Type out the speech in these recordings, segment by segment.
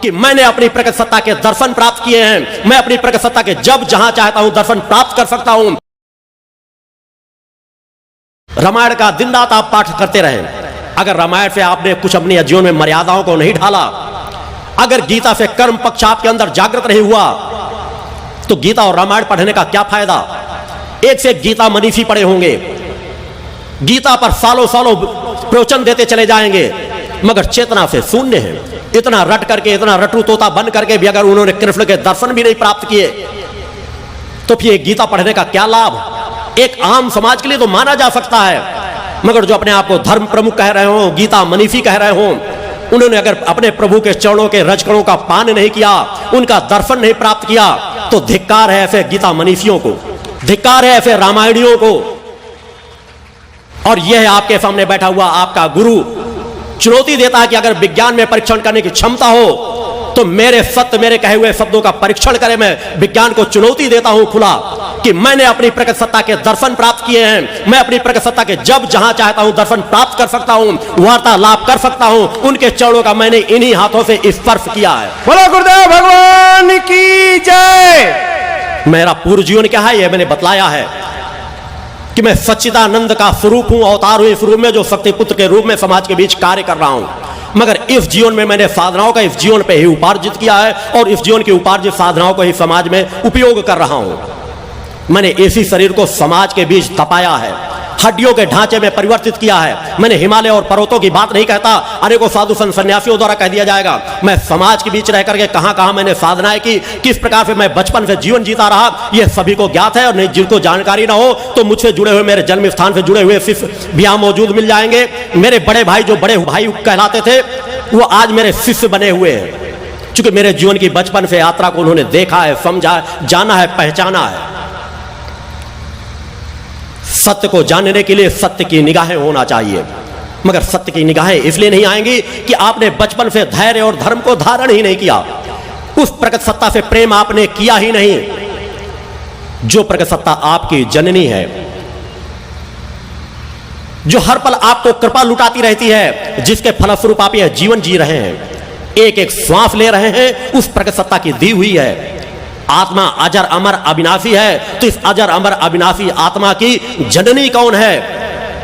कि मैंने अपनी प्रकट सत्ता के दर्शन प्राप्त किए हैं, मैं अपनी प्रकट सत्ता के जब जहां चाहता हूं दर्शन प्राप्त कर सकता हूं। रामायण का दिन रात आप पाठ करते रहें, अगर रामायण से आपने कुछ अपने जीवन में मर्यादाओं को नहीं ढाला, अगर गीता से कर्म पक्ष आपके अंदर जागृत नहीं हुआ, तो गीता और रामायण पढ़ने का क्या फायदा। एक से एक गीता मनीषी पढ़े होंगे, गीता पर सालों सालों प्रवचन देते चले जाएंगे, मगर चेतना से शून्य है। इतना रट करके, इतना रटू तोता बन करके भी अगर उन्होंने कृष्ण के दर्शन भी नहीं प्राप्त किए, तो फिर गीता पढ़ने का क्या लाभ। एक आम समाज के लिए तो माना जा सकता है, मगर जो अपने आप को धर्म प्रमुख कह रहे हो, गीता मनीषी कह रहे हो, उन्होंने अगर अपने प्रभु के चरणों के रजकणों का पान नहीं किया, उनका दर्शन नहीं प्राप्त किया, तो धिक्कार है ऐसे गीता मनीषियों को, धिक्कार है ऐसे रामायणियों को। और यह आपके सामने बैठा हुआ आपका गुरु चुनौती देता है कि अगर विज्ञान में परीक्षण करने की क्षमता हो तो मेरे सत्य, मेरे कहे हुए शब्दों का परीक्षण करें। मैं विज्ञान को चुनौती देता हूं खुला कि मैंने अपनी प्रकट सत्ता के दर्शन प्राप्त किए हैं, मैं अपनी प्रकट सत्ता के जब जहां चाहता हूं दर्शन प्राप्त कर सकता हूं, वार्तालाप कर सकता हूं, उनके चरणों का मैंने इन्हीं हाथों से स्पर्श किया है। बोलो गुरुदेव भगवान की जय। मेरा पूर्व जीवन क्या है, यह मैंने बतलाया है कि मैं सच्चिदानंद का स्वरूप हूं, अवतार हूं इस रूप में, जो शक्ति पुत्र के रूप में समाज के बीच कार्य कर रहा हूं। मगर इस जीवन में मैंने साधनाओं का इस जीवन पे ही उपार्जित किया है, और इस जीवन की उपार्जित साधनाओं को ही समाज में उपयोग कर रहा हूं। मैंने इसी शरीर को समाज के बीच तपाया है, हड्डियों के ढांचे में परिवर्तित किया है। मैंने हिमालय और पर्वतों की बात नहीं कहता, अनेकों साधु संत सन्यासियों द्वारा कह दिया जाएगा। मैं समाज के बीच रह करके कहां कहां मैंने साधनाएं की, किस प्रकार से मैं बचपन से जीवन जीता रहा, यह सभी को ज्ञात है। और नहीं, जिनको जानकारी ना हो तो मुझसे जुड़े हुए, मेरे जन्म स्थान से जुड़े हुए शिष्य भी यहां मौजूद मिल जाएंगे। मेरे बड़े भाई, जो बड़े भाई कहलाते थे, वो आज मेरे शिष्य बने हुए हैं, क्योंकि मेरे जीवन की बचपन से यात्रा को उन्होंने देखा है, समझा है, जाना है, पहचाना है। सत्य को जानने के लिए सत्य की निगाहें होना चाहिए, मगर सत्य की निगाहें इसलिए नहीं आएंगी कि आपने बचपन से धैर्य और धर्म को धारण ही नहीं किया, उस प्रकट सत्ता से प्रेम आपने किया ही नहीं, जो प्रकट सत्ता आपकी जननी है, जो हर पल आपको कृपा लुटाती रहती है, जिसके फलस्वरूप आप यह जीवन जी रहे हैं, एक एक श्वास ले रहे हैं, उस प्रकट सत्ता की दी हुई है। आत्मा अजर अमर अविनाशी है, तो इस अजर अमर अविनाशी आत्मा की जननी कौन है,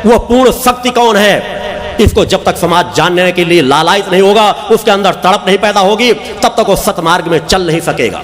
वह पूर्ण शक्ति कौन है, इसको जब तक समाज जानने के लिए लालायित नहीं होगा, उसके अंदर तड़प नहीं पैदा होगी, तब तक वो सतमार्ग में चल नहीं सकेगा।